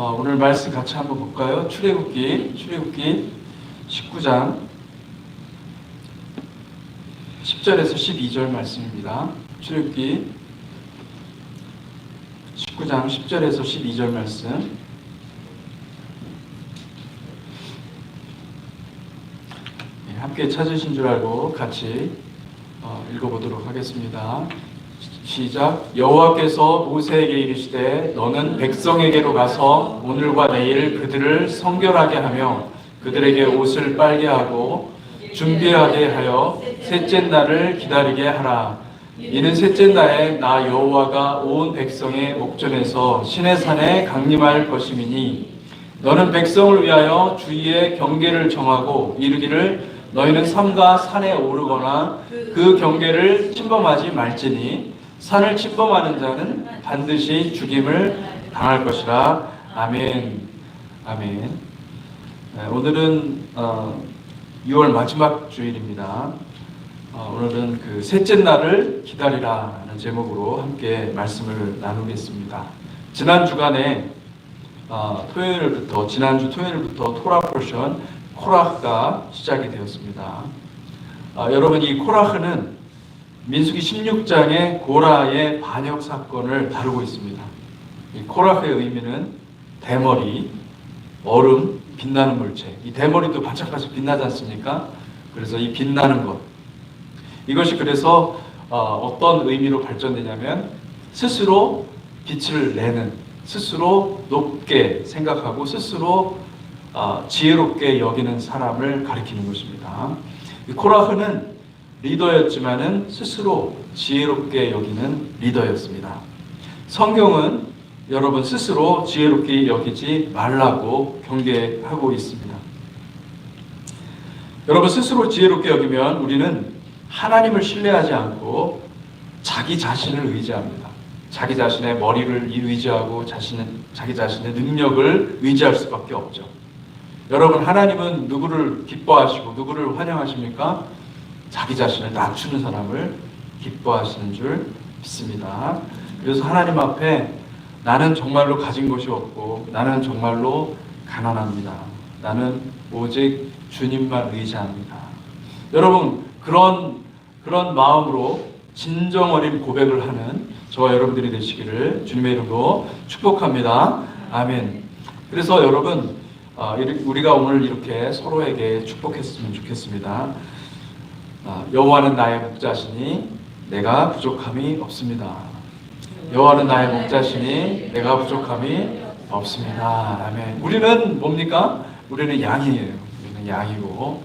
오늘 말씀 같이 한번 볼까요? 출애굽기 19장 10절에서 12절 말씀입니다. 출애굽기 19장 10절에서 12절 말씀. 함께 찾으신 줄 알고 같이 읽어보도록 하겠습니다. 시작. 여호와께서 모세에게 이르시되 너는 백성에게로 가서 오늘과 내일 그들을 성결하게 하며 그들에게 옷을 빨게 하고 준비하게 하여 셋째 날을 기다리게 하라. 이는 셋째 날에 나 여호와가 온 백성의 목전에서 시내산에 강림할 것임이니 너는 백성을 위하여 주위에 경계를 정하고 이르기를 너희는 삼가 산에 오르거나 그 경계를 침범하지 말지니 산을 침범하는 자는 반드시 죽임을 당할 것이라. 아멘. 아멘. 오늘은 6월 마지막 주일입니다. 오늘은 그 셋째 날을 기다리라는 제목으로 함께 말씀을 나누겠습니다. 지난 주간에 지난주 토요일부터 토라 포션 코라흐가 시작이 되었습니다. 여러분, 이 코라흐는 민수기 16장의 고라의 반역 사건을 다루고 있습니다. 이 코라흐의 의미는 대머리, 얼음, 빛나는 물체. 이 대머리도 반짝반짝 빛나지 않습니까? 그래서 이 빛나는 것. 이것이 그래서 어떤 의미로 발전되냐면 스스로 빛을 내는, 스스로 높게 생각하고 스스로 지혜롭게 여기는 사람을 가리키는 것입니다. 이 코라흐는 리더였지만은 스스로 지혜롭게 여기는 리더였습니다. 성경은 여러분 스스로 지혜롭게 여기지 말라고 경계하고 있습니다. 여러분, 스스로 지혜롭게 여기면 우리는 하나님을 신뢰하지 않고 자기 자신을 의지합니다. 자기 자신의 머리를 의지하고 자기 자신의 능력을 의지할 수밖에 없죠. 여러분, 하나님은 누구를 기뻐하시고 누구를 환영하십니까? 자기 자신을 낮추는 사람을 기뻐하시는 줄 믿습니다. 그래서 하나님 앞에 나는 정말로 가진 것이 없고 나는 정말로 가난합니다. 나는 오직 주님만 의지합니다. 여러분, 그런 마음으로 진정 어린 고백을 하는 저와 여러분들이 되시기를 주님의 이름으로 축복합니다. 아멘. 그래서 여러분, 우리가 오늘 이렇게 서로에게 축복했으면 좋겠습니다. 여호와는 나의 목자시니 내가 부족함이 없습니다. 여호와는 나의 목자시니 내가 부족함이 없습니다. 아멘. 우리는 뭡니까? 우리는 양이에요. 우리는 양이고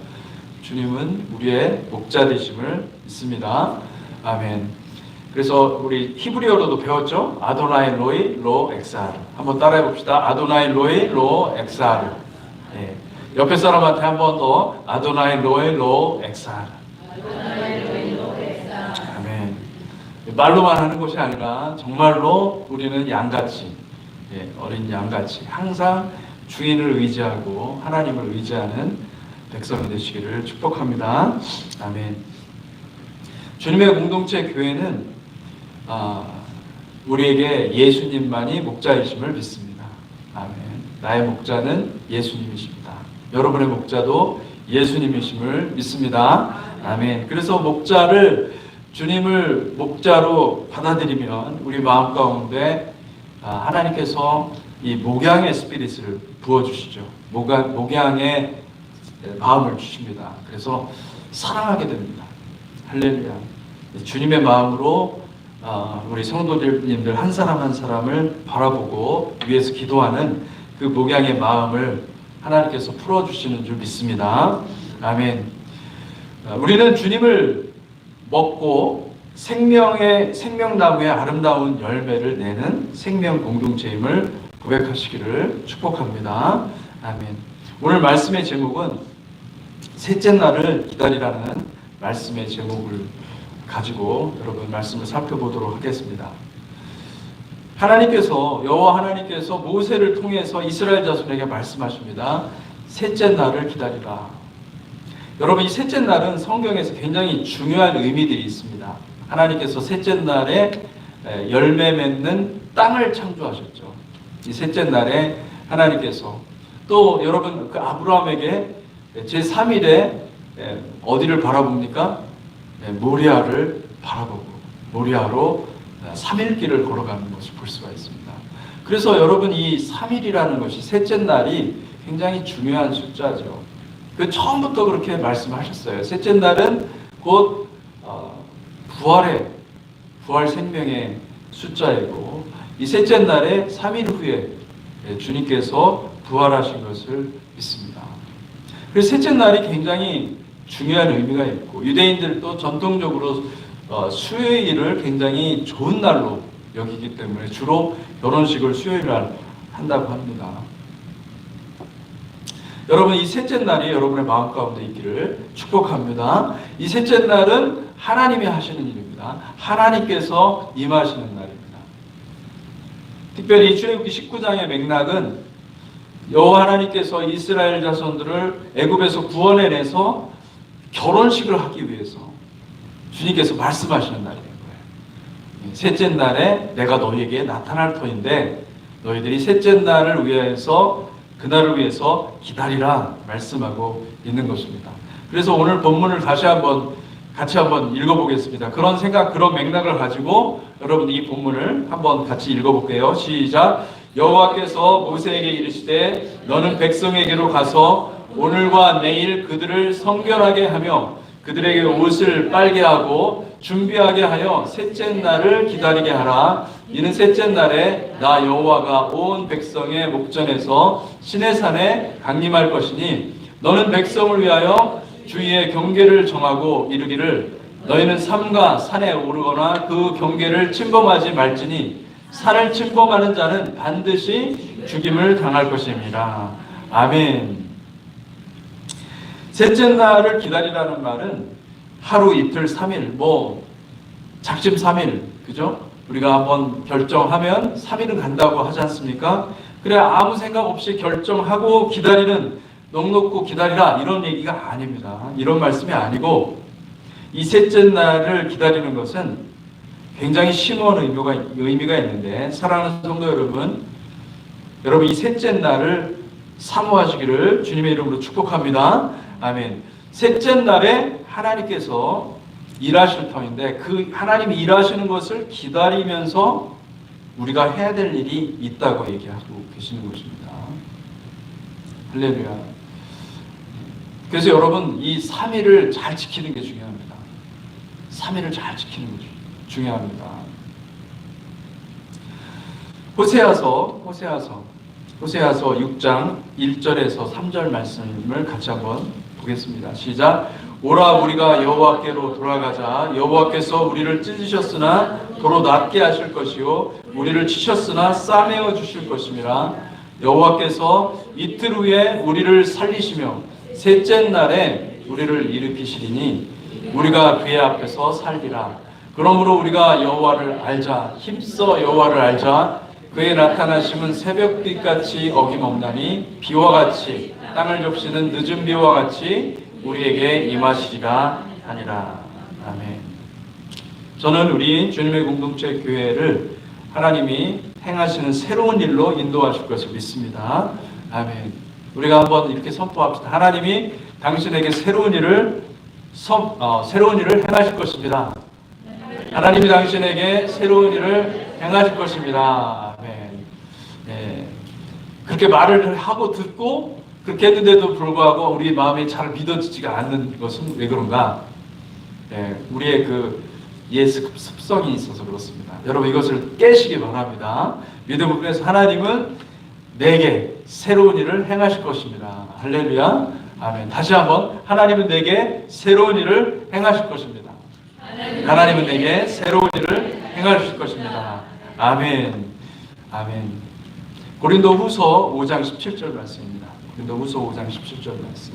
주님은 우리의 목자 되심을 믿습니다. 아멘. 그래서 우리 히브리어로도 배웠죠? 아도나이 로이 로 엑사르. 한번 따라해 봅시다. 아도나이 로이 로 엑사르. 예. 옆에 사람한테 한 번 더 아도나이 로이 로 엑사르. 아멘. 말로만 하는 것이 아니라 정말로 우리는 양같이, 어린 양같이 항상 주인을 의지하고 하나님을 의지하는 백성이 되시기를 축복합니다. 아멘. 주님의 공동체 교회는 우리에게 예수님만이 목자이심을 믿습니다. 아멘. 나의 목자는 예수님이십니다. 여러분의 목자도 예수님이심을 믿습니다. 아멘. 그래서 주님을 목자로 받아들이면 우리 마음 가운데 하나님께서 이 목양의 스피릿을 부어주시죠. 목양의 마음을 주십니다. 그래서 사랑하게 됩니다. 할렐루야. 주님의 마음으로 우리 성도님들 한 사람 한 사람을 바라보고 위해서 기도하는 그 목양의 마음을 하나님께서 풀어주시는 줄 믿습니다. 아멘. 우리는 주님을 먹고 생명나무의 아름다운 열매를 내는 생명 공동체임을 고백하시기를 축복합니다. 아멘. 오늘 말씀의 제목은 셋째 날을 기다리라는 말씀의 제목을 가지고 여러분 말씀을 살펴보도록 하겠습니다. 여호와 하나님께서 모세를 통해서 이스라엘 자손에게 말씀하십니다. 셋째 날을 기다리라. 여러분, 이 셋째 날은 성경에서 굉장히 중요한 의미들이 있습니다. 하나님께서 셋째 날에 열매 맺는 땅을 창조하셨죠. 이 셋째 날에 하나님께서 또 여러분 그 아브라함에게 제3일에 어디를 바라봅니까? 모리아를 바라보고 모리아로 3일 길을 걸어가는 것을 볼 수가 있습니다. 그래서 여러분 이 3일이라는 것이 셋째 날이 굉장히 중요한 숫자죠. 그 처음부터 그렇게 말씀하셨어요. 셋째 날은 곧 부활 생명의 숫자이고 이 셋째 날에 3일 후에 주님께서 부활하신 것을 믿습니다. 그래서 셋째 날이 굉장히 중요한 의미가 있고 유대인들도 전통적으로 수요일을 굉장히 좋은 날로 여기기 때문에 주로 결혼식을 수요일 날 한다고 합니다. 여러분 이 셋째 날이 여러분의 마음 가운데 있기를 축복합니다. 이 셋째 날은 하나님이 하시는 일입니다. 하나님께서 임하시는 날입니다. 특별히 출애굽기 19장의 맥락은 여호와 하나님께서 이스라엘 자손들을 애굽에서 구원해내서 결혼식을 하기 위해서 주님께서 말씀하시는 날인 거예요. 셋째 날에 내가 너희에게 나타날 터인데 너희들이 셋째 날을 위해서 그날을 위해서 기다리라 말씀하고 있는 것입니다. 그래서 오늘 본문을 같이 한번 읽어보겠습니다. 그런 생각, 그런 맥락을 가지고 여러분 이 본문을 한번 같이 읽어볼게요. 시작. 여호와께서 모세에게 이르시되 너는 백성에게로 가서 오늘과 내일 그들을 성결하게 하며 그들에게 옷을 빨게 하고 준비하게 하여 셋째 날을 기다리게 하라. 이는 셋째 날에 나 여호와가 온 백성의 목전에서 시내산에 강림할 것이니 너는 백성을 위하여 주위의 경계를 정하고 이르기를 너희는 삼가 산에 오르거나 그 경계를 침범하지 말지니 산을 침범하는 자는 반드시 죽임을 당할 것입니다. 아멘. 셋째 날을 기다리라는 말은 하루 이틀 3일 작심 3일 그죠? 우리가 한번 결정하면 3일은 간다고 하지 않습니까? 그래 아무 생각 없이 결정하고 기다리는 넉넉고 기다리라 이런 얘기가 아닙니다. 이런 말씀이 아니고 이 셋째 날을 기다리는 것은 굉장히 심오한 의미가 있는데 사랑하는 성도 여러분 이 셋째 날을 사모하시기를 주님의 이름으로 축복합니다. 아멘. 셋째 날에 하나님께서 일하실 터인데 그 하나님이 일하시는 것을 기다리면서 우리가 해야 될 일이 있다고 얘기하고 계시는 것입니다. 할렐루야. 그래서 여러분 이 3일을 잘 지키는 게 중요합니다. 3일을 잘 지키는 게 중요합니다. 호세아서 6장 1절에서 3절 말씀을 같이 한번 보겠습니다. 시작. 오라 우리가 여호와께로 돌아가자. 여호와께서 우리를 찢으셨으나 도로 낫게 하실 것이요 우리를 치셨으나 싸매어 주실 것임이라. 여호와께서 이틀 후에 우리를 살리시며 셋째 날에 우리를 일으키시리니 우리가 그의 앞에서 살리라. 그러므로 우리가 여호와를 알자. 힘써 여호와를 알자. 그의 나타나심은 새벽빛같이 어김없나니 비와 같이 땅을 적시는 늦은 비와 같이 우리에게 임하시리라 하니라. 아멘. 저는 우리 주님의 공동체 교회를 하나님이 행하시는 새로운 일로 인도하실 것을 믿습니다. 아멘. 우리가 한번 이렇게 선포합시다. 하나님이 당신에게 새로운 일을 행하실 것입니다. 하나님이 당신에게 새로운 일을 행하실 것입니다. 아멘. 네. 그렇게 말을 하고 듣고 그렇게 했는데도 불구하고 우리 마음이 잘 믿어지지가 않는 것은 왜 그런가? 네, 우리의 그 습성이 있어서 그렇습니다. 여러분 이것을 깨시기 바랍니다. 믿음을 통해서 하나님은 내게 새로운 일을 행하실 것입니다. 할렐루야. 아멘. 다시 한번 하나님은 내게 새로운 일을 행하실 것입니다. 하나님은 내게 새로운 일을 행하실 것입니다. 아멘. 아멘. 고린도후서 5장 17절 말씀입니다. 고린도후서 5장 17절 말씀.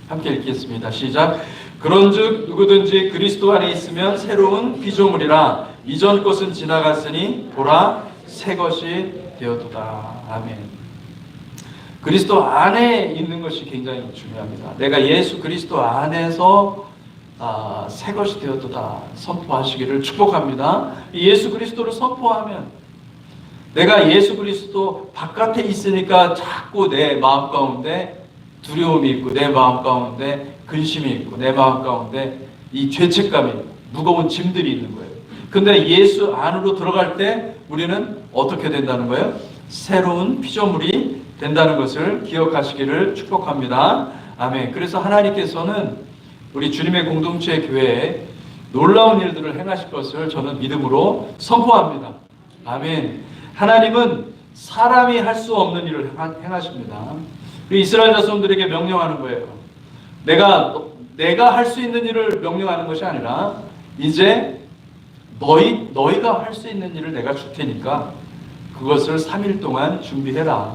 함께 읽겠습니다. 시작. 그런즉 누구든지 그리스도 안에 있으면 새로운 피조물이라. 이전 것은 지나갔으니 보라 새 것이 되었도다. 아멘. 그리스도 안에 있는 것이 굉장히 중요합니다. 내가 예수 그리스도 안에서 새 것이 되었도다 선포하시기를 축복합니다. 예수 그리스도를 선포하면 내가 예수 그리스도 바깥에 있으니까 자꾸 내 마음 가운데 두려움이 있고, 내 마음 가운데 근심이 있고, 내 마음 가운데 이 죄책감이 있고, 무거운 짐들이 있는 거예요. 근데 예수 안으로 들어갈 때 우리는 어떻게 된다는 거예요? 새로운 피조물이 된다는 것을 기억하시기를 축복합니다. 아멘. 그래서 하나님께서는 우리 주님의 공동체 교회에 놀라운 일들을 행하실 것을 저는 믿음으로 선포합니다. 아멘. 하나님은 사람이 할 수 없는 일을 행하십니다. 이스라엘 자손들에게 명령하는 거예요. 내가 할 수 있는 일을 명령하는 것이 아니라 이제 너희가 할 수 있는 일을 내가 줄 테니까 그것을 3일 동안 준비해라.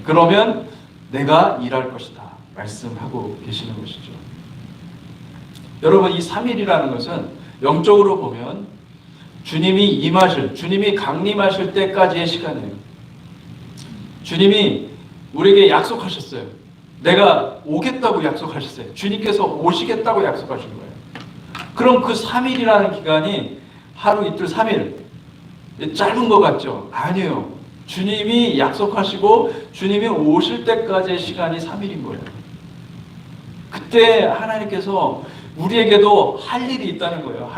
그러면 내가 일할 것이다. 말씀하고 계시는 것이죠. 여러분, 이 3일이라는 것은 영적으로 보면 주님이 강림하실 때까지의 시간이에요. 주님이 우리에게 약속하셨어요. 내가 오겠다고 약속하셨어요. 주님께서 오시겠다고 약속하신 거예요. 그럼 그 3일이라는 기간이 하루, 이틀, 3일 짧은 것 같죠? 아니에요. 주님이 약속하시고 주님이 오실 때까지의 시간이 3일인 거예요. 그때 하나님께서 우리에게도 할 일이 있다는 거예요.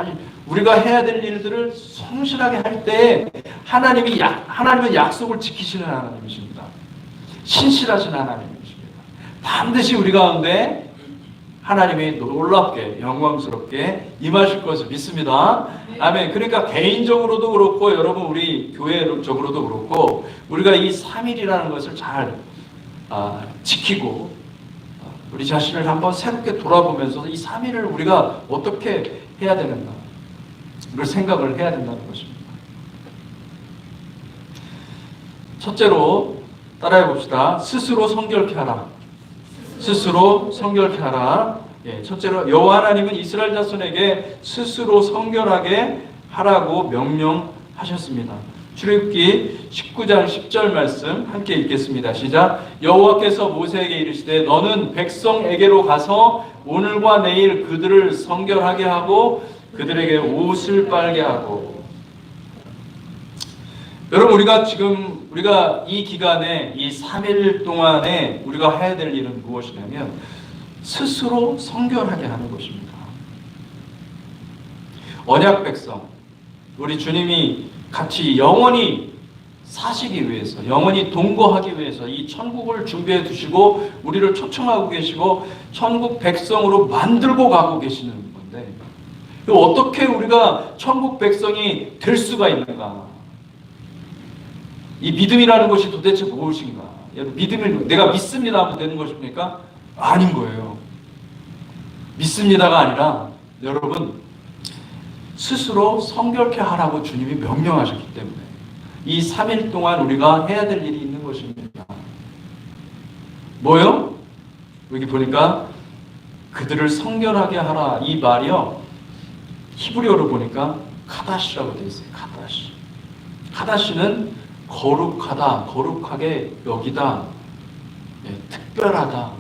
우리가 해야 될 일들을 성실하게 할 때 하나님은 약속을 지키시는 하나님이십니다. 신실하신 하나님이십니다. 반드시 우리 가운데 하나님이 놀랍게 영광스럽게 임하실 것을 믿습니다. 아멘. 그러니까 개인적으로도 그렇고 여러분 우리 교회적으로도 그렇고 우리가 이 3일이라는 것을 잘 지키고 우리 자신을 한번 새롭게 돌아보면서 이 3일을 우리가 어떻게 해야 되는가 이걸 생각을 해야 된다는 것입니다. 첫째로 따라해 봅시다. 스스로 성결케 하라. 스스로 성결케 하라. 첫째로 여호와 하나님은 이스라엘 자손에게 스스로 성결하게 하라고 명령하셨습니다. 출애굽기 19장 10절 말씀 함께 읽겠습니다. 시작. 여호와께서 모세에게 이르시되 너는 백성에게로 가서 오늘과 내일 그들을 성결하게 하고 그들에게 옷을 빨게 하고. 여러분 우리가 이 기간에 이 3일 동안에 우리가 해야 될 일은 무엇이냐면 스스로 성결하게 하는 것입니다. 언약 백성 우리 주님이 같이 영원히 사시기 위해서 영원히 동거하기 위해서 이 천국을 준비해 두시고 우리를 초청하고 계시고 천국 백성으로 만들고 가고 계시는 건데 어떻게 우리가 천국 백성이 될 수가 있는가? 이 믿음이라는 것이 도대체 무엇인가? 믿음을 내가 믿습니다 하면 되는 것입니까? 아닌 거예요. 믿습니다가 아니라 여러분 스스로 성결케 하라고 주님이 명령하셨기 때문에 이 3일 동안 우리가 해야 될 일이 있는 것입니다. 뭐요? 여기 보니까 그들을 성결하게 하라 이 말이요 히브리어로 보니까 카다시라고 되어 있어요. 카다시. 카다시는 거룩하다, 거룩하게 여기다, 특별하다,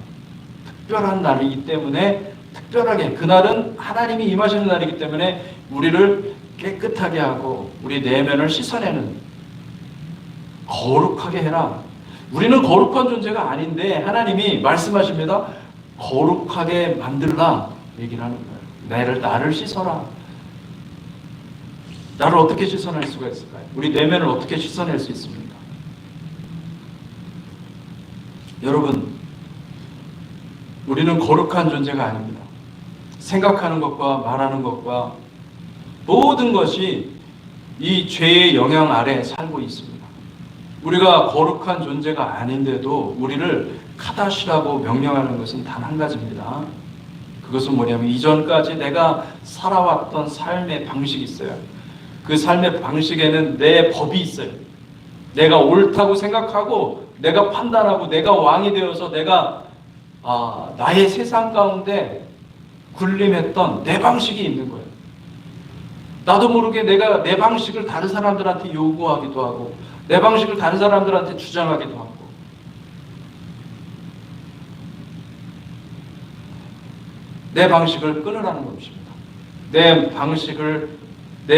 특별한 날이기 때문에 특별하게 그날은 하나님이 임하시는 날이기 때문에 우리를 깨끗하게 하고 우리 내면을 씻어내는 거룩하게 해라. 우리는 거룩한 존재가 아닌데 하나님이 말씀하십니다. 거룩하게 만들라 얘기를 하는 거예요. 나를 씻어라. 나를 어떻게 씻어낼 수가 있을까요? 우리 내면을 어떻게 씻어낼 수 있습니까? 여러분, 우리는 거룩한 존재가 아닙니다. 생각하는 것과 말하는 것과 모든 것이 이 죄의 영향 아래 살고 있습니다. 우리가 거룩한 존재가 아닌데도 우리를 카다시라고 명령하는 것은 단 한 가지입니다. 그것은 뭐냐면 이전까지 내가 살아왔던 삶의 방식이 있어요. 그 삶의 방식에는 내 법이 있어요. 내가 옳다고 생각하고 내가 판단하고 내가 왕이 되어서 내가 나의 세상 가운데 군림했던 내 방식이 있는 거예요. 나도 모르게 내가 내 방식을 다른 사람들한테 요구하기도 하고 내 방식을 다른 사람들한테 주장하기도 하고 내 방식을 끊으라는 것입니다. 내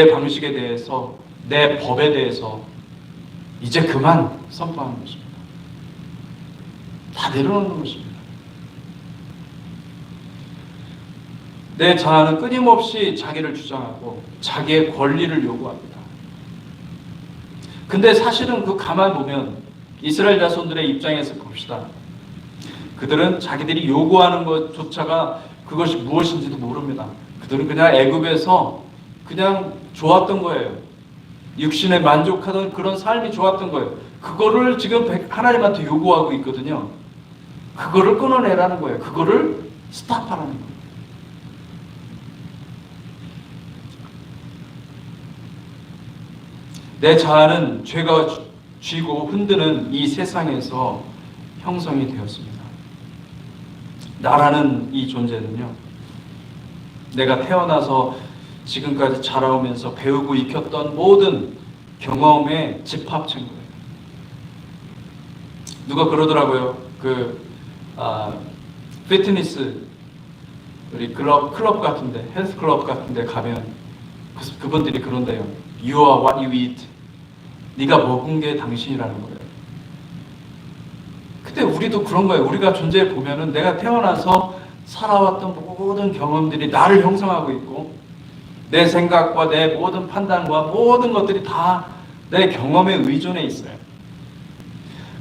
방식에 대해서 내 법에 대해서 이제 그만 선포하는 것입니다. 다 내려놓는 것입니다. 내 자아는 끊임없이 자기를 주장하고 자기의 권리를 요구합니다. 근데 사실은 그 가만 보면 이스라엘 자손들의 입장에서 봅시다. 그들은 자기들이 요구하는 것조차가 그것이 무엇인지도 모릅니다. 그들은 그냥 애굽에서 그냥 좋았던 거예요. 육신에 만족하던 그런 삶이 좋았던 거예요. 그거를 지금 하나님한테 요구하고 있거든요. 그거를 끊어내라는 거예요. 그거를 스탑하라는 거예요. 내 자아는 죄가 쥐고 흔드는 이 세상에서 형성이 되었습니다. 나라는 이 존재는요, 내가 태어나서 지금까지 자라오면서 배우고 익혔던 모든 경험의 집합체인 거예요. 누가 그러더라고요. 피트니스 우리 클럽 같은데, 헬스 클럽 같은데 가면 그분들이 그런데요. You are what you eat. 네가 먹은 게 당신이라는 거예요. 근데 우리도 그런 거예요. 우리가 존재해 보면은 내가 태어나서 살아왔던 모든 경험들이 나를 형성하고 있고, 내 생각과 내 모든 판단과 모든 것들이 다 내 경험에 의존해 있어요.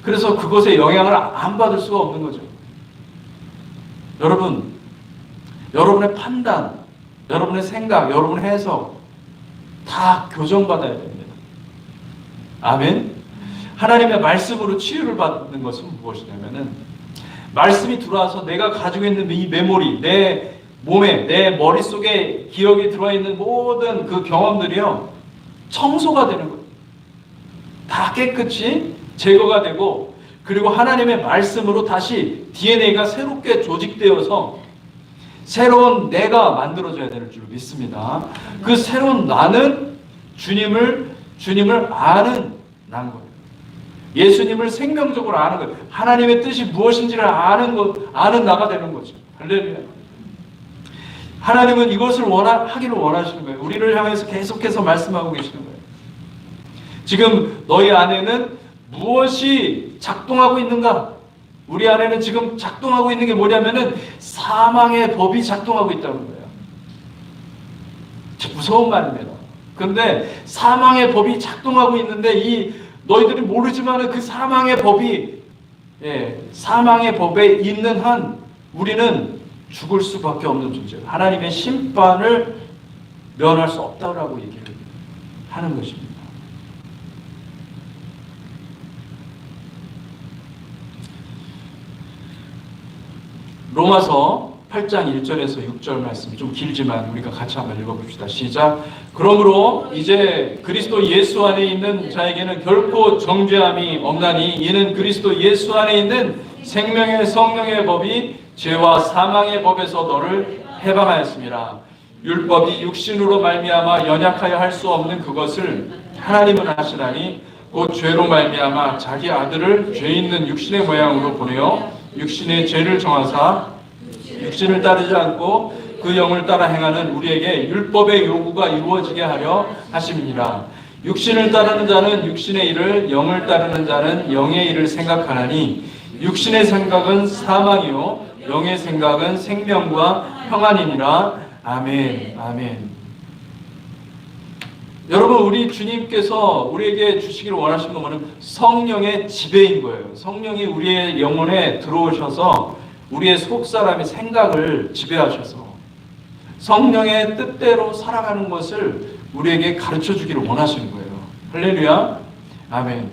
그래서 그것에 영향을 안 받을 수가 없는 거죠. 여러분, 여러분의 판단, 여러분의 생각, 여러분의 해석 다 교정받아야 됩니다. 아멘. 하나님의 말씀으로 치유를 받는 것은 무엇이냐면은, 말씀이 들어와서 내가 가지고 있는 이 메모리, 내 몸에, 내 머릿속에 기억이 들어있는 모든 그 경험들이요, 청소가 되는 거예요. 다 깨끗이 제거가 되고, 그리고 하나님의 말씀으로 다시 DNA가 새롭게 조직되어서 새로운 내가 만들어져야 될 줄 믿습니다. 그 새로운 나는 주님을 아는 난 거예요. 예수님을 생명적으로 아는 거예요. 하나님의 뜻이 무엇인지를 아는 나가 되는 거죠. 할렐루야. 하나님은 이것을 하기를 원하시는 거예요. 우리를 향해서 계속해서 말씀하고 계시는 거예요. 지금 너희 안에는 무엇이 작동하고 있는가? 우리 안에는 지금 작동하고 있는 게 뭐냐면은 사망의 법이 작동하고 있다는 거예요. 무서운 말입니다. 그런데 사망의 법이 작동하고 있는데 너희들이 모르지만은 그 사망의 법이 사망의 법에 있는 한 우리는 죽을 수밖에 없는 존재예요. 하나님의 심판을 면할 수 없다라고 얘기를 하는 것입니다. 로마서 8장 1절에서 6절 말씀 좀 길지만 우리가 같이 한번 읽어봅시다. 시작. 그러므로 이제 그리스도 예수 안에 있는 자에게는 결코 정죄함이 없나니 이는 그리스도 예수 안에 있는 생명의 성령의 법이 죄와 사망의 법에서 너를 해방하였습니다. 율법이 육신으로 말미암아 연약하여 할 수 없는 그것을 하나님은 하시나니 곧 죄로 말미암아 자기 아들을 죄 있는 육신의 모양으로 보내어 육신의 죄를 정하사 육신을 따르지 않고 그 영을 따라 행하는 우리에게 율법의 요구가 이루어지게 하려 하심이니라. 육신을 따르는 자는 육신의 일을, 영을 따르는 자는 영의 일을 생각하나니 육신의 생각은 사망이요 영의 생각은 생명과 평안이니라. 아멘. 아멘. 여러분, 우리 주님께서 우리에게 주시기를 원하시는 것은 성령의 지배인 거예요. 성령이 우리의 영혼에 들어오셔서 우리의 속사람의 생각을 지배하셔서 성령의 뜻대로 살아가는 것을 우리에게 가르쳐 주기를 원하시는 거예요. 할렐루야. 아멘.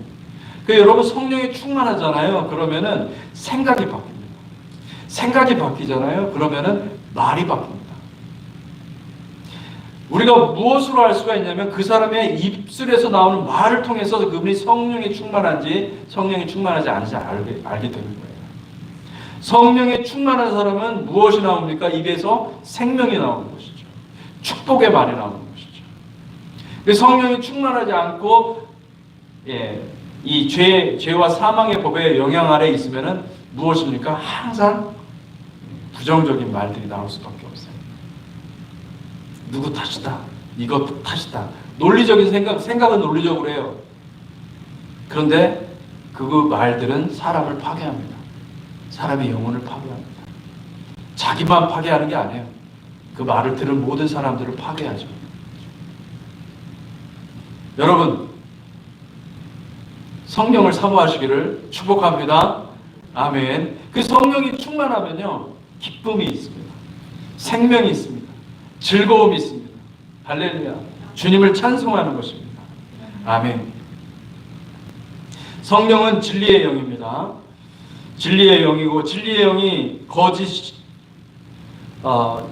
여러분, 성령이 충만하잖아요. 그러면은 생각이 바뀝니다. 생각이 바뀌잖아요. 그러면은 말이 바뀝니다. 우리가 무엇으로 알 수가 있냐면 그 사람의 입술에서 나오는 말을 통해서 그분이 성령이 충만한지 성령이 충만하지 않은지 알게 되는 거예요. 성령이 충만한 사람은 무엇이 나옵니까? 입에서 생명이 나오는 것이죠. 축복의 말이 나오는 것이죠. 성령이 충만하지 않고 이 죄와 사망의 법의 영향 아래 있으면은 무엇입니까? 항상 부정적인 말들이 나올 수밖에 없어요. 누구 탓이다. 이것 탓이다. 논리적인 생각은 논리적으로 해요. 그런데 그 말들은 사람을 파괴합니다. 사람의 영혼을 파괴합니다. 자기만 파괴하는 게 아니에요. 그 말을 들은 모든 사람들을 파괴하죠. 여러분, 성령을 사모하시기를 축복합니다. 아멘. 그 성령이 충만하면요, 기쁨이 있습니다. 생명이 있습니다. 즐거움이 있습니다. 할렐루야. 주님을 찬송하는 것입니다. 아멘. 성령은 진리의 영입니다. 진리의 영이고, 진리의 영이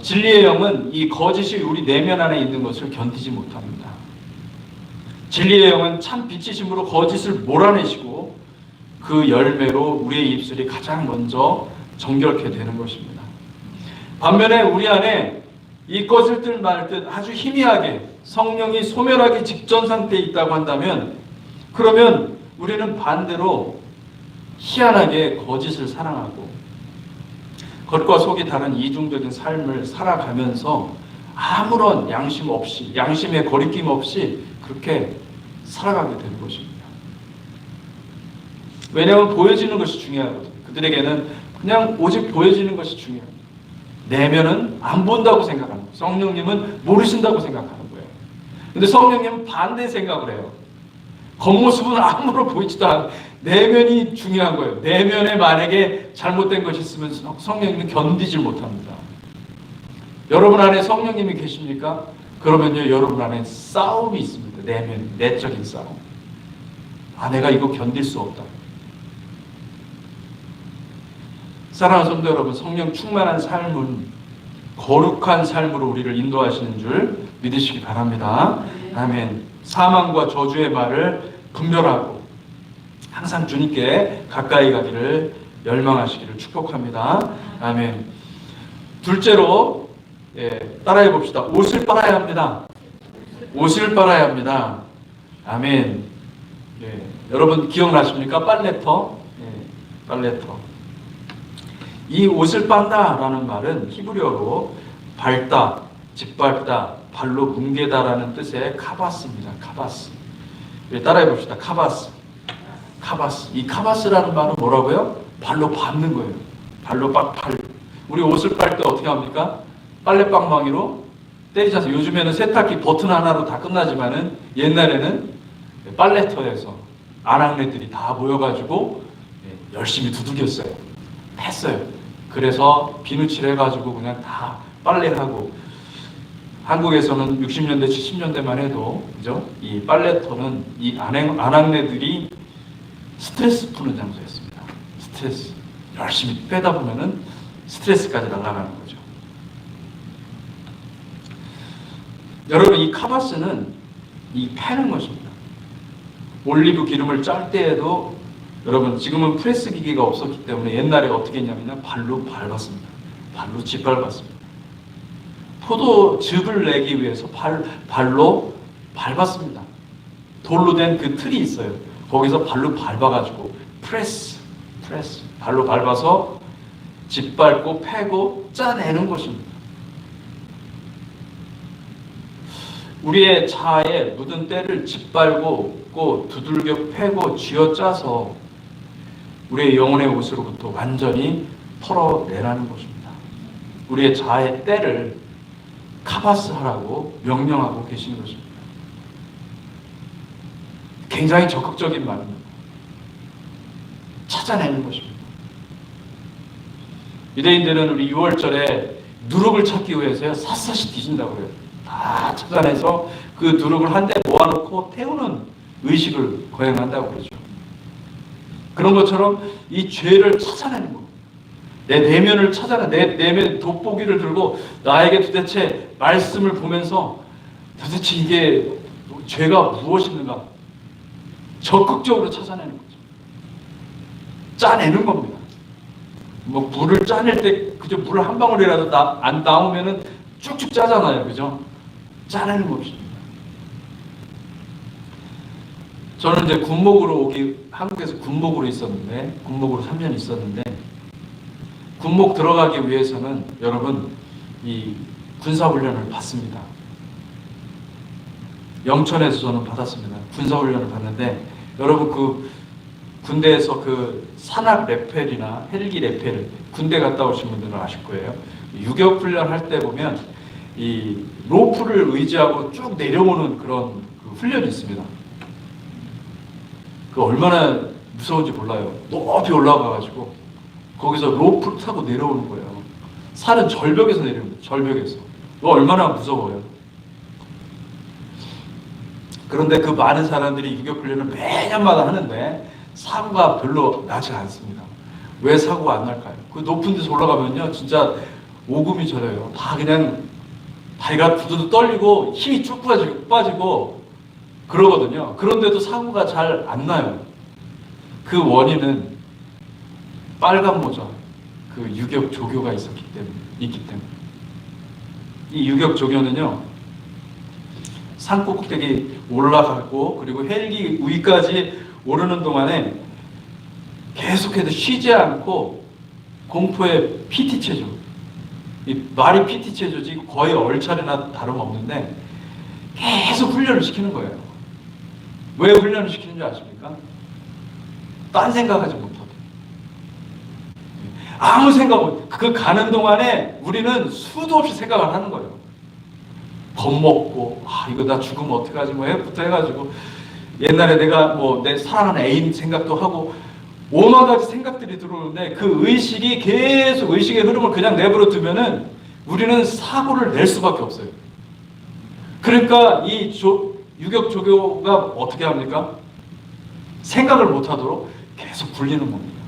진리의 영은 이 거짓이 우리 내면 안에 있는 것을 견디지 못합니다. 진리의 영은 참 빛이심으로 거짓을 몰아내시고 그 열매로 우리의 입술이 가장 먼저 정결케 되는 것입니다. 반면에 우리 안에 이 꺼질 듯 말 듯 아주 희미하게 성령이 소멸하기 직전 상태에 있다고 한다면, 그러면 우리는 반대로 희한하게 거짓을 사랑하고 겉과 속이 다른 이중적인 삶을 살아가면서 아무런 양심 없이, 양심의 거리낌 없이 그렇게 살아가게 되는 것입니다. 왜냐하면 보여지는 것이 중요하거든요. 그들에게는 그냥 오직 보여지는 것이 중요합니다. 내면은 안 본다고 생각하는 거예요. 성령님은 모르신다고 생각하는 거예요. 근데 성령님은 반대 생각을 해요. 겉모습은 아무런 보이지도 않아요. 내면이 중요한 거예요. 내면에 만약에 잘못된 것이 있으면 성령님은 견디질 못합니다. 여러분 안에 성령님이 계십니까? 그러면요, 여러분 안에 싸움이 있습니다. 내면, 내적인 싸움. 내가 이거 견딜 수 없다. 사랑하는 성도 여러분, 성령 충만한 삶은 거룩한 삶으로 우리를 인도하시는 줄 믿으시기 바랍니다. 아멘. 사망과 저주의 말을 분별하고 항상 주님께 가까이 가기를 열망하시기를 축복합니다. 아멘. 둘째로, 따라해 봅시다. 옷을 빨아야 합니다. 옷을 빨아야 합니다. 아멘. 여러분 기억나십니까? 빨래터. 빨래터. 이 옷을 빤다라는 말은 히브리어로 밟다, 짓밟다, 발로 뭉개다라는 뜻의 카바스입니다. 카바스. 따라해 봅시다. 카바스. 카바스. 이 카바스라는 말은 뭐라고요? 발로 밟는 거예요. 발로 우리 옷을 빨 때 어떻게 합니까? 빨래방망이로 때리자서. 요즘에는 세탁기 버튼 하나로 다 끝나지만은 옛날에는 빨래터에서 아낙네들이 다 모여가지고 열심히 두들겼어요. 했어요. 그래서 비누칠 해가지고 그냥 다 빨래하고, 한국에서는 60년대, 70년대만 해도, 그죠? 이 빨래터는 이 아낙네들이 스트레스 푸는 장소였습니다. 스트레스. 열심히 빼다 보면은 스트레스까지 날아가는 거죠. 여러분, 이 카바스는 이 패는 것입니다. 올리브 기름을 짤 때에도, 여러분 지금은 프레스 기기가 없었기 때문에 옛날에 어떻게 했냐면 발로 밟았습니다. 발로 짓밟았습니다. 포도즙을 내기 위해서 발로 밟았습니다. 돌로 된 그 틀이 있어요. 거기서 발로 밟아가지고 프레스 발로 밟아서 짓밟고 패고 짜내는 것입니다. 우리의 자아에 묻은 때를 짓밟고 두들겨 패고 쥐어짜서 우리의 영혼의 옷으로부터 완전히 털어내라는 것입니다. 우리의 자아의 때를 카바스하라고 명령하고 계시는 것입니다. 굉장히 적극적인 말입니다. 찾아내는 것입니다. 유대인들은 우리 6월절에 누룩을 찾기 위해서요, 샅샅이 뒤진다고 그래요. 다 찾아내서 그 누룩을 한데 모아놓고 태우는 의식을 거행한다고 그러죠. 그런 것처럼 이 죄를 찾아내는 거. 내 내면을 내 내면 돋보기를 들고 나에게 도대체 말씀을 보면서 도대체 이게 죄가 무엇인가 적극적으로 찾아내는 거죠. 짜내는 겁니다. 뭐 물을 짜낼 때 그저 물 한 방울이라도 안 나오면은 쭉쭉 짜잖아요. 그죠? 짜내는 것입니다. 저는 이제 군목으로 한국에서 군목으로 있었는데, 군목으로 3년 있었는데, 군목 들어가기 위해서는 여러분 이 군사훈련을 받습니다. 영천에서 저는 받았습니다. 군사훈련을 받는데 여러분 그 군대에서 그 산악 레펠이나 헬기 레펠 군대 갔다 오신 분들은 아실 거예요. 유격 훈련 할 때 보면 이 로프를 의지하고 쭉 내려오는 그런 그 훈련이 있습니다. 그 얼마나 무서운지 몰라요. 높이 올라가가지고 거기서 로프를 타고 내려오는 거예요. 산은 절벽에서 내려오는 거예요. 절벽에서. 그거 얼마나 무서워요. 그런데 그 많은 사람들이 유격 훈련을 매년마다 하는데 사고가 별로 나지 않습니다. 왜 사고가 안 날까요? 그 높은 데서 올라가면요, 진짜 오금이 저려요. 다 그냥 다리가 부두두 떨리고 힘이 쭉 빠지고 그러거든요. 그런데도 사고가 잘 안 나요. 그 원인은 빨간 모자, 그 유격 조교가 있기 때문에. 이 유격 조교는요, 산 꼭대기 올라가고 그리고 헬기 위까지 오르는 동안에 계속해서 쉬지 않고 공포의 PT 체조, 이 말이 PT 체조지 거의 얼차례나 다름없는데 계속 훈련을 시키는 거예요. 왜 훈련을 시키는지 아십니까? 딴 생각하지 못하고 아무 생각 못. 그 가는 동안에 우리는 수도 없이 생각을 하는 거예요. 겁먹고 이거 나 죽으면 어떡하지 뭐 해부터 해가지고 옛날에 내가 뭐 내 사랑하는 애인 생각도 하고 오만 가지 생각들이 들어오는데 그 의식이 계속 의식의 흐름을 그냥 내버려 두면은 우리는 사고를 낼 수밖에 없어요. 그러니까 이 유격 조교가 어떻게 합니까? 생각을 못하도록 계속 굴리는 겁니다.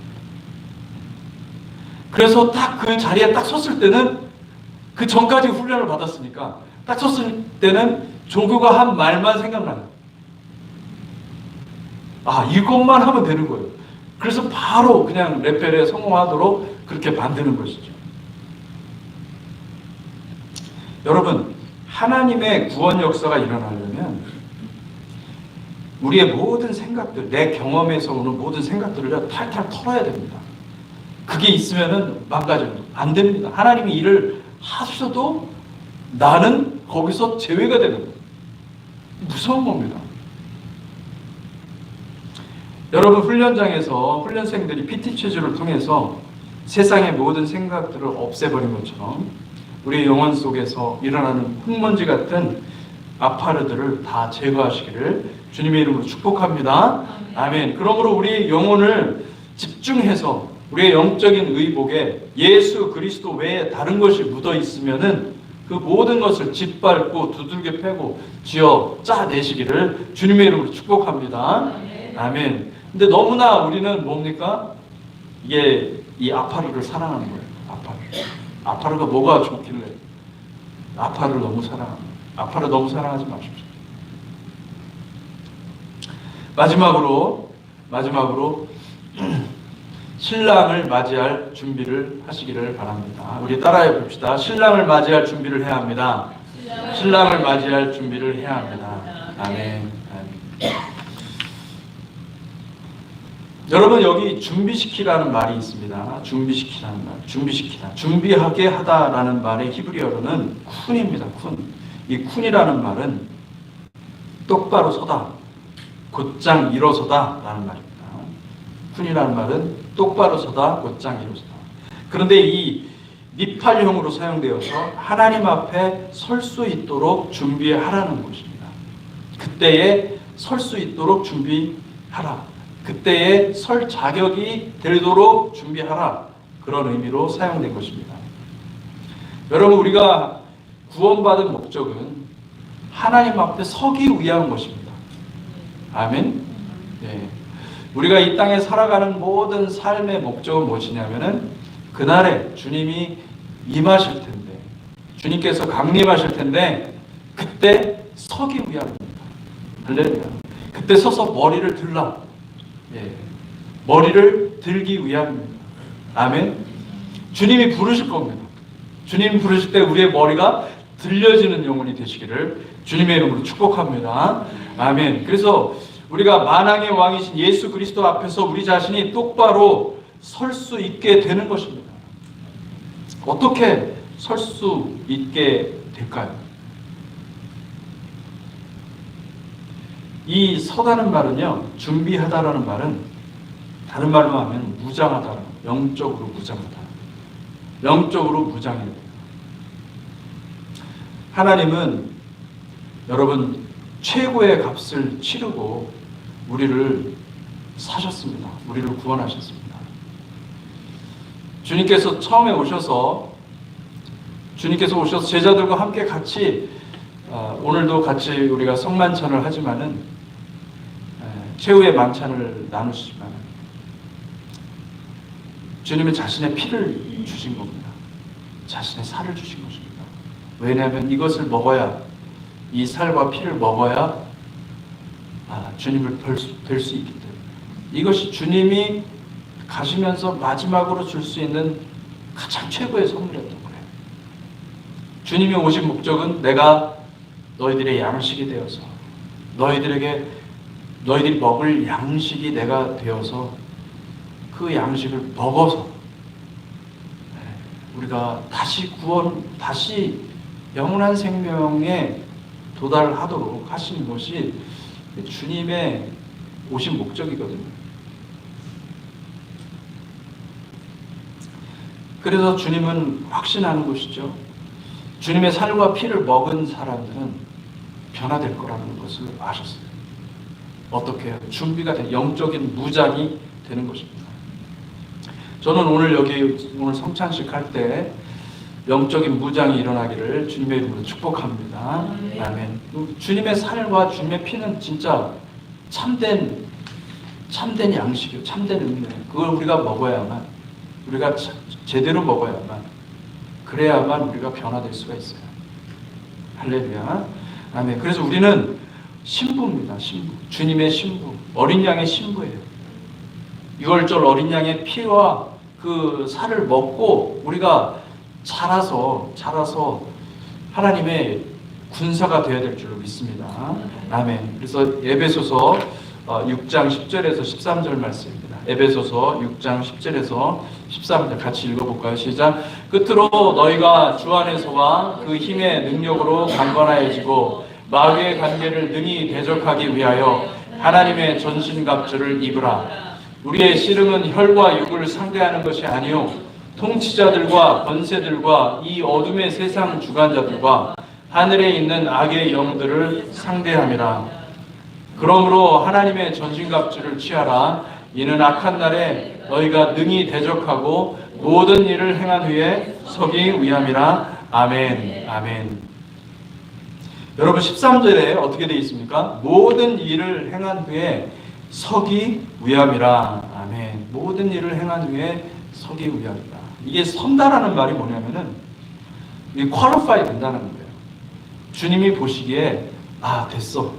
그래서 딱 그 자리에 딱 섰을 때는 그 전까지 훈련을 받았으니까 딱 섰을 때는 조교가 한 말만 생각나요. 이것만 하면 되는 거예요. 그래서 바로 그냥 레펠에 성공하도록 그렇게 만드는 것이죠. 여러분, 하나님의 구원 역사가 일어나려면 우리의 모든 생각들, 내 경험에서 오는 모든 생각들을 탈탈 털어야 됩니다. 그게 있으면은 망가져요. 안 됩니다. 하나님이 일을 하셔도 나는 거기서 제외가 되는 거예요. 무서운 겁니다. 여러분, 훈련장에서 훈련생들이 PT 체조를 통해서 세상의 모든 생각들을 없애버린 것처럼 우리 영혼 속에서 일어나는 흙먼지 같은 아파르들을 다 제거하시기를 주님의 이름으로 축복합니다. 아멘. 그러므로 우리 영혼을 집중해서 우리의 영적인 의복에 예수 그리스도 외에 다른 것이 묻어 있으면은 그 모든 것을 짓밟고 두들겨 패고 쥐어 짜내시기를 주님의 이름으로 축복합니다. 아멘. 근데 너무나 우리는 뭡니까? 이게 이 아파르를 사랑하는 거예요. 아파르가 뭐가 좋길래 아파르를 너무 사랑합니다. 아파르 너무 사랑하지 마십시오. 마지막으로 신랑을 맞이할 준비를 하시기를 바랍니다. 우리 따라해 봅시다. 신랑을 맞이할 준비를 해야 합니다. 신랑을 맞이할 준비를 해야 합니다. 아멘. 여러분, 여기 준비시키라는 말이 있습니다. 준비시키라는 말. 준비시키다. 준비하게 하다라는 말의 히브리어로는 쿤입니다. 쿤. 이 쿤이라는 말은 똑바로 서다, 곧장 일어서다 라는 말입니다. 쿤이라는 말은 똑바로 서다, 곧장 일어서다. 그런데 이 니팔형으로 사용되어서 하나님 앞에 설 수 있도록 준비하라는 것입니다. 그때에 설 수 있도록 준비하라. 그때에 설 자격이 되도록 준비하라. 그런 의미로 사용된 것입니다. 여러분, 우리가 구원받은 목적은 하나님 앞에 서기 위한 것입니다. 아멘. 네. 우리가 이 땅에 살아가는 모든 삶의 목적은 무엇이냐면은 그날에 주님이 임하실 텐데, 주님께서 강림하실 텐데 그때 서기 위함입니다. 할렐루야. 그때 서서 머리를 들라. 머리를 들기 위함입니다. 아멘. 주님이 부르실 겁니다. 주님이 부르실 때 우리의 머리가 들려지는 영혼이 되시기를 주님의 이름으로 축복합니다. 아멘. 그래서 우리가 만왕의 왕이신 예수 그리스도 앞에서 우리 자신이 똑바로 설 수 있게 되는 것입니다. 어떻게 설 수 있게 될까요? 이 서다는 말은요, 준비하다라는 말은 다른 말로 하면 무장하다, 영적으로 무장하다, 영적으로 무장해야 돼요. 하나님은 여러분 최고의 값을 치르고 우리를 사셨습니다. 우리를 구원하셨습니다. 주님께서 처음에 오셔서 제자들과 함께 같이 오늘도 같이 우리가 성만찬을 하지만은 최후의 만찬을 나누시지만 주님은 자신의 피를 주신 겁니다. 자신의 살을 주신 것입니다. 왜냐하면 이것을 먹어야, 이 살과 피를 먹어야 주님을 뵐 수 있기 때문에, 이것이 주님이 가시면서 마지막으로 줄 수 있는 가장 최고의 선물이었던 거예요. 주님이 오신 목적은 내가 너희들의 양식이 되어서, 너희들이 먹을 양식이 내가 되어서 그 양식을 먹어서 우리가 다시 영원한 생명에 도달하도록 하신 것이 주님의 오신 목적이거든요. 그래서 주님은 확신하는 것이죠. 주님의 살과 피를 먹은 사람들은 변화될 거라는 것을 아셨어요. 어떻게 해요? 준비가 된 영적인 무장이 되는 것입니다. 저는 오늘 성찬식 할 때 영적인 무장이 일어나기를 주님의 이름으로 축복합니다. 아멘. 주님의 살과 주님의 피는 진짜 참된 양식이요, 참된 음료예요. 그걸 우리가 먹어야만, 우리가 제대로 먹어야만, 그래야만 우리가 변화될 수가 있어요. 할렐루야. 아멘. 그래서 우리는 신부입니다. 신부. 주님의 신부. 어린 양의 신부예요. 유월절 어린 양의 피와 그 살을 먹고 우리가 자라서 하나님의 군사가 되어야 될 줄로 믿습니다. 아멘. 그래서 에베소서 6장 10절에서 13절 말씀입니다. 에베소서 6장 10절에서 13절 같이 읽어볼까요? 시작. 끝으로 너희가 주 안에서와 그 힘의 능력으로 강건하여지고 마귀의 관계를 능히 대적하기 위하여 하나님의 전신갑주를 입으라. 우리의 씨름은 혈과 육을 상대하는 것이 아니요 통치자들과 권세들과 이 어둠의 세상 주관자들과 하늘에 있는 악의 영들을 상대함이라. 그러므로 하나님의 전신갑주를 취하라. 이는 악한 날에 너희가 능히 대적하고 모든 일을 행한 후에 서기 위함이라. 아멘. 아멘. 여러분 13절에 어떻게 되어 있습니까? 모든 일을 행한 후에 서기 위함이라. 아멘. 모든 일을 행한 후에 서기 위함이라. 이게 선다라는 말이 뭐냐면은 이게 퀄리파이 된다는 거예요. 주님이 보시기에 됐어.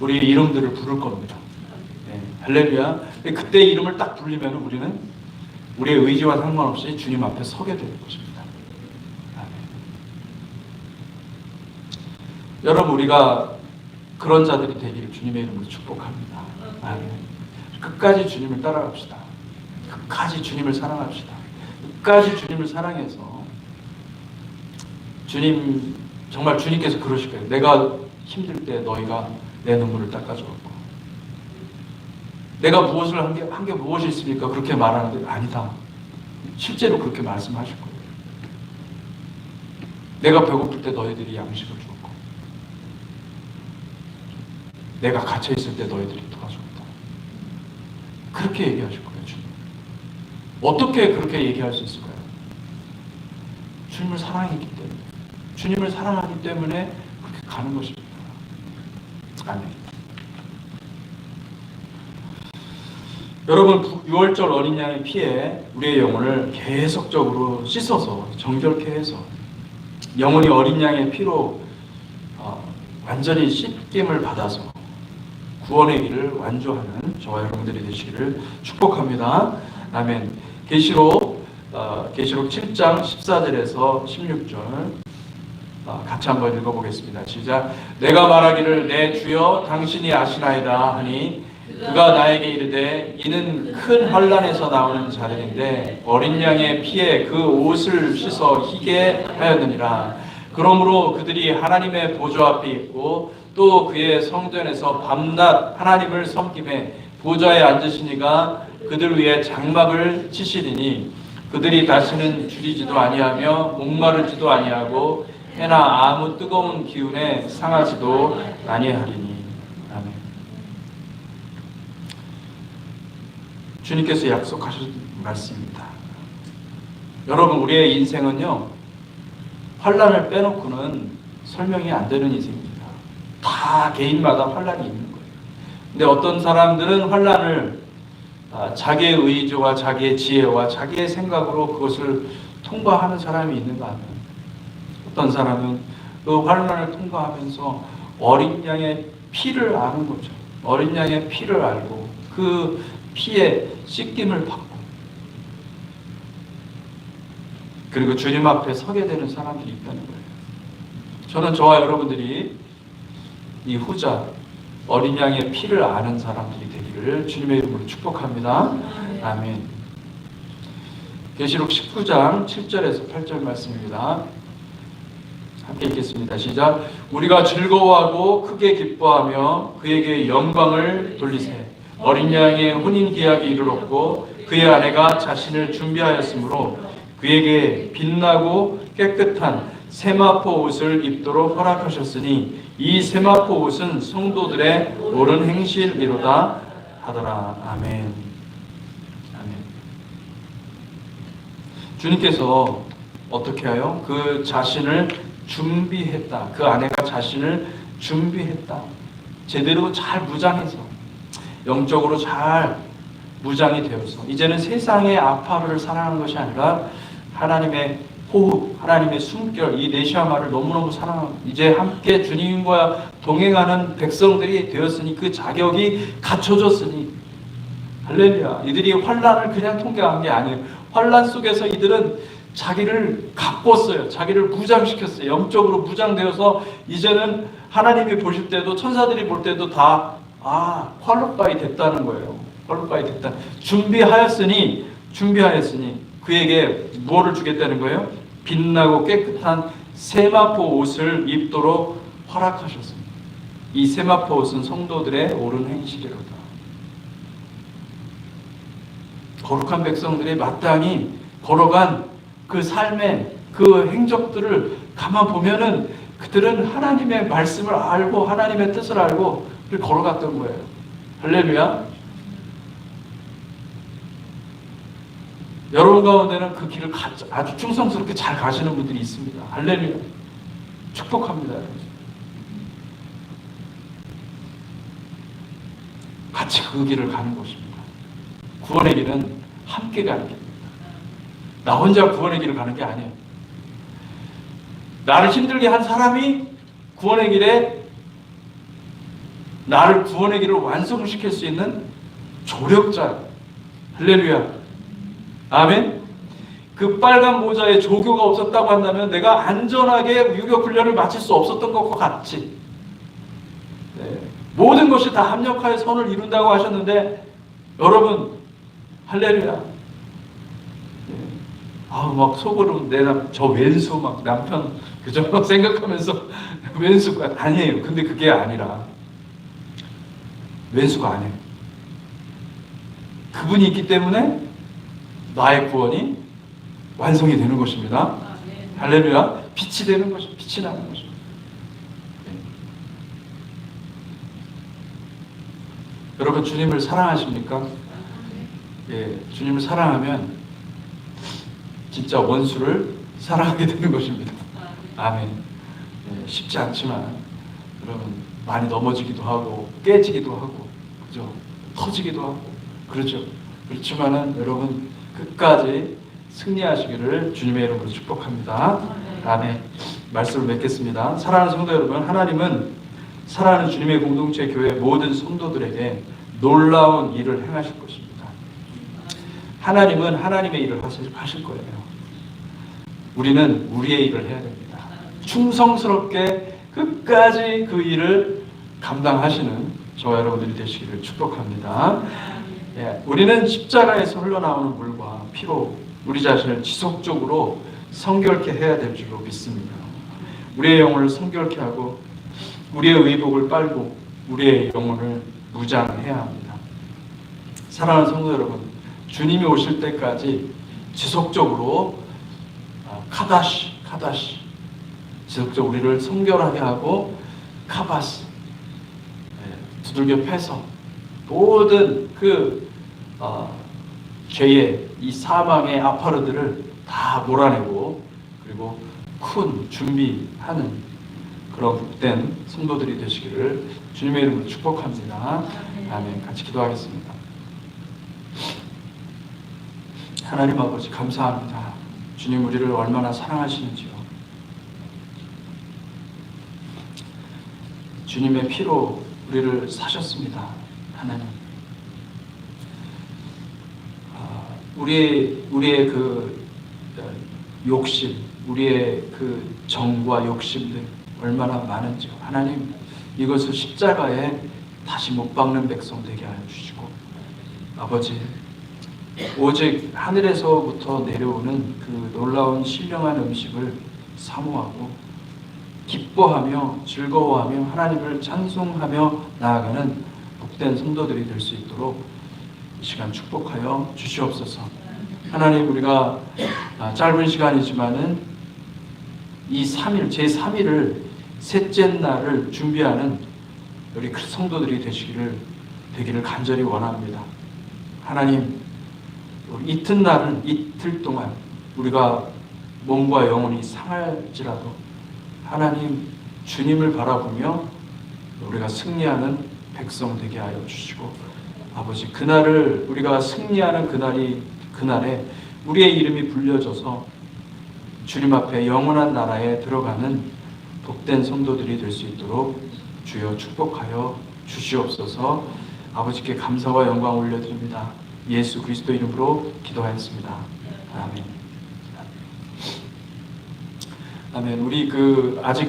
우리 이름들을 부를 겁니다. 네, 할렐루야. 그때 이름을 딱 부르면 우리는 우리의 의지와 상관없이 주님 앞에 서게 되는 것입니다. 아멘. 여러분 우리가 그런 자들이 되기를 주님의 이름으로 축복합니다. 아멘. 끝까지 주님을 따라갑시다. 끝까지 주님을 사랑합시다. 끝까지 주님을 사랑해서 정말 주님께서 그러실 거예요. 내가 힘들 때 너희가 내 눈물을 닦아주었고, 내가 무엇을 한 게 무엇이 있습니까? 그렇게 말하는데 아니다. 실제로 그렇게 말씀하실 거예요. 내가 배고플 때 너희들이 양식을 주었고, 내가 갇혀 있을 때 너희들이 도와줬다. 그렇게 얘기하실 거예요, 주님. 어떻게 그렇게 얘기할 수 있을까요? 주님을 사랑했기 때문에, 주님을 사랑하기 때문에 그렇게 가는 것입니다. 아멘. 여러분 6월절 어린 양의 피에 우리의 영혼을 계속적으로 씻어서 정결케 해서 영혼이 어린 양의 피로 완전히 씻김을 받아서 구원의 길을 완주하는 저와 여러분들이 되시기를 축복합니다. 아멘. 계시록 7장 14절에서 16절 같이 한번 읽어보겠습니다. 시작. 내가 말하기를 내 주여 당신이 아시나이다 하니 그가 나에게 이르되 이는 큰 환난에서 나오는 자들인데 어린 양의 피에 그 옷을 씻어 희게 하였느니라. 그러므로 그들이 하나님의 보좌 앞에 있고 또 그의 성전에서 밤낮 하나님을 섬김에 보좌에 앉으시니가 그들 위에 장막을 치시리니 그들이 다시는 줄이지도 아니하며 목마르지도 아니하고 해나 아무 뜨거운 기운에 상하지도 아니하리니. 아멘. 주님께서 약속하신 말씀입니다. 여러분, 우리의 인생은요, 환난을 빼놓고는 설명이 안 되는 인생입니다. 다 개인마다 환난이 있는 거예요. 근데 어떤 사람들은 환난을 자기의 의지와 자기의 지혜와 자기의 생각으로 그것을 통과하는 사람이 있는가 하면, 어떤 사람은 그 환난을 통과하면서 어린 양의 피를 아는 거죠. 어린 양의 피를 알고 그 피에 씻김을 받고, 그리고 주님 앞에 서게 되는 사람들이 있다는 거예요. 저는 저와 여러분들이 이 후자 어린 양의 피를 아는 사람들이 되기를 주님의 이름으로 축복합니다. 아멘. 계시록 19장 7절에서 8절 말씀입니다. 함께 읽겠습니다. 시작. 우리가 즐거워하고 크게 기뻐하며 그에게 영광을 돌리세. 어린 양의 혼인 계약이 이르렀고 그의 아내가 자신을 준비하였으므로 그에게 빛나고 깨끗한 세마포 옷을 입도록 허락하셨으니 이 세마포 옷은 성도들의 옳은 행실이로다 하더라. 아멘. 아멘. 주님께서 어떻게 하여 그 자신을 준비했다. 그 아내가 자신을 준비했다. 제대로 잘 무장해서, 영적으로 잘 무장이 되어서 이제는 세상의 아파를 사랑하는 것이 아니라 하나님의 호흡, 하나님의 숨결, 이 네시아마를 너무너무 사랑하고 이제 함께 주님과 동행하는 백성들이 되었으니 그 자격이 갖춰졌으니, 할렐루야. 이들이 환난을 그냥 통과한 게 아니에요. 환난 속에서 이들은 자기를 가꿨어요. 자기를 무장시켰어요. 영적으로 무장되어서 이제는 하나님이 보실 때도, 천사들이 볼 때도 다 퀄리파이 됐다는 거예요. 퀄리파이 됐다. 준비하였으니 그에게 무엇을 주겠다는 거예요? 빛나고 깨끗한 세마포 옷을 입도록 허락하셨습니다. 이 세마포 옷은 성도들의 옳은 행실이로다. 거룩한 백성들이 마땅히 걸어간 그 삶의 그 행적들을 가만 보면은 그들은 하나님의 말씀을 알고 하나님의 뜻을 알고 걸어갔던 거예요. 할렐루야. 여러분 가운데는 그 길을 아주 충성스럽게 잘 가시는 분들이 있습니다. 할렐루야. 축복합니다. 같이 그 길을 가는 것입니다. 구원의 길은 함께 가는 길입니다. 나 혼자 구원의 길을 가는 게 아니에요. 나를 힘들게 한 사람이 구원의 길에 나를 구원의 길을 완성시킬 수 있는 조력자. 할렐루야. 아멘. 그 빨간 모자에 조교가 없었다고 한다면 내가 안전하게 유교 훈련을 마칠 수 없었던 것과 같이, 모든 것이 다 합력하여 선을 이룬다고 하셨는데, 여러분, 할렐루야. 막 속으로 저 왼수 막 남편 그저 생각하면서 왼수가 아니에요. 근데 그게 아니라 왼수가 아니에요. 그분이 있기 때문에 나의 구원이 완성이 되는 것입니다. 할렐루야. 빛이 되는 것입니다. 빛이 나는 것입니다. 여러분, 주님을 사랑하십니까? 주님을 사랑하면 진짜 원수를 사랑하게 되는 것입니다. 아멘. 쉽지 않지만 여러분, 많이 넘어지기도 하고 깨지기도 하고, 그죠? 터지기도 하고, 그렇죠. 그렇지만은 여러분 끝까지 승리하시기를 주님의 이름으로 축복합니다. 아멘. 말씀을 맺겠습니다. 사랑하는 성도 여러분, 하나님은 사랑하는 주님의 공동체 교회 모든 성도들에게 놀라운 일을 행하실 것입니다. 하나님은 하나님의 일을 하실 거예요. 우리는 우리의 일을 해야 됩니다. 충성스럽게 끝까지 그 일을 감당하시는 저와 여러분들이 되시기를 축복합니다. 우리는 십자가에서 흘러나오는 물과 피로 우리 자신을 지속적으로 성결케 해야 될 줄로 믿습니다. 우리의 영혼을 성결케 하고 우리의 의복을 빨고 우리의 영혼을 무장해야 합니다. 사랑하는 성도 여러분, 주님이 오실 때까지 지속적으로 카다시 지속적으로 우리를 성결하게 하고 카바스 두들겨 패서 모든 죄의 이 사망의 아파르들을 다 몰아내고 그리고 큰 준비하는 그런 복된 성도들이 되시기를 주님의 이름으로 축복합니다. 아멘. 같이 기도하겠습니다. 하나님 아버지 감사합니다. 주님 우리를 얼마나 사랑하시는지요. 주님의 피로 우리를 사셨습니다. 하나님. 우리의 그 욕심, 우리의 그 정과 욕심들 얼마나 많은지요. 하나님 이것을 십자가에 다시 못 박는 백성 되게 하여 주시고 아버지 오직 하늘에서부터 내려오는 그 놀라운 신령한 음식을 사모하고 기뻐하며 즐거워하며 하나님을 찬송하며 나아가는 복된 성도들이 될 수 있도록 이 시간 축복하여 주시옵소서. 하나님 우리가 짧은 시간이지만은 이 3일, 제3일을 셋째 날을 준비하는 우리 성도들이 되기를 간절히 원합니다. 하나님 이틀 동안 우리가 몸과 영혼이 상할지라도 하나님 주님을 바라보며 우리가 승리하는 백성 되게 하여 주시고 아버지 그날을 우리가 승리하는 그날에 우리의 이름이 불려져서 주님 앞에 영원한 나라에 들어가는 복된 성도들이 될 수 있도록 주여 축복하여 주시옵소서. 아버지께 감사와 영광 올려드립니다. 예수 그리스도 이름으로 기도하였습니다. 아멘. 아멘. 우리 아직